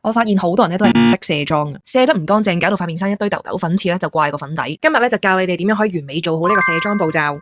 我發現好多人咧都係唔識卸妝嘅，卸得唔乾淨，搞到塊面生一堆痘痘粉刺咧，就怪個粉底。今日咧就教你哋點樣可以完美做好呢個卸妝步驟。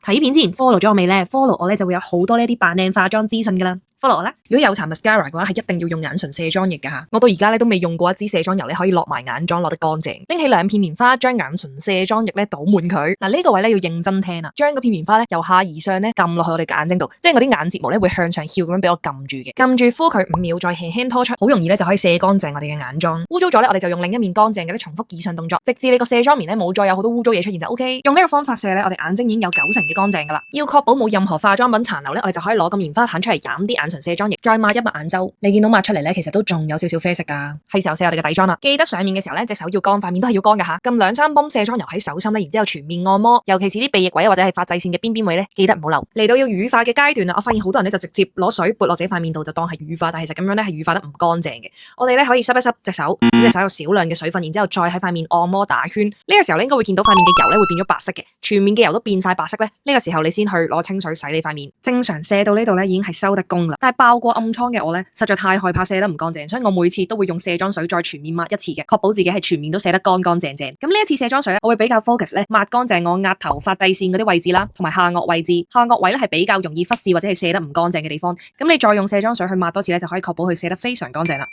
睇片之前 follow 咗我未咧 ？follow 我咧就會有好多呢啲扮靚化妝資訊噶啦。follow 我啦！如果有搽 mascara 嘅話，係一定要用眼唇卸妝液噶吓。我到而家咧都未用過一支卸妝油咧可以落埋眼妝落得乾淨。拎起兩片棉花，將眼唇卸妝液咧倒滿佢。嗱，呢個位咧要認真聽啦，將嗰片棉花咧由下而上咧撳落去我哋嘅眼睛度，即係我啲眼睫毛咧會向上翹咁樣俾我撳住嘅，撳住敷佢5秒，再輕輕拖出，好容易咧就可以卸乾淨我哋嘅眼妝。污糟咗咧，我哋就用另一面乾淨嘅咧重複以上動作，直至你個卸妝棉咧冇再有好多污糟嘢出現就 OK。用呢個方法卸咧，我哋眼睛已經有90%嘅乾淨噶啦。要確保冇任何化妝品殘留咧，我哋就可以攞個棉花棒出嚟飲啲眼唇卸妝液，再抹一抹眼周。你見到抹出嚟咧，其實都仲有少少啡色噶，係時候卸我哋嘅底妝啦。記得上面嘅時候咧，隻手要乾，塊面都係要乾噶吓。撳2-3泵卸妝油喺手心咧，然之後全面按摩，尤其是啲鼻翼位或者係髮際線嘅邊邊位咧，記得唔好漏。嚟到要乳化嘅階段啦，我發現好多人咧就直接攞水撥落自己塊面度就當係乳化，但係其實咁樣咧係乳化得唔乾淨嘅。我哋咧可以濕一濕隻手，呢隻手有少量嘅水分，然之後再喺塊面按摩打圈。呢個時候你應該會見到塊面嘅油咧會變咗白色嘅，全面嘅油都變晒白色咧。呢個時候你先去攞清水洗你塊面。正常卸到呢度咧已經係收得工啦，但係爆過暗瘡嘅我咧實在太害怕卸得唔乾淨，所以我每次都會用卸妝水再全面抹一次嘅，確保自己係全面都卸得乾乾淨淨。咁呢一次卸妝水咧，我會比較 focus 咧抹乾淨我額頭髮際線嗰啲位置啦，同埋下顎位置。下顎位咧係比較容易忽視或者係卸得唔乾淨嘅地方。咁你再用卸妝水去抹多次咧，就可以確保佢卸得非常乾淨啦。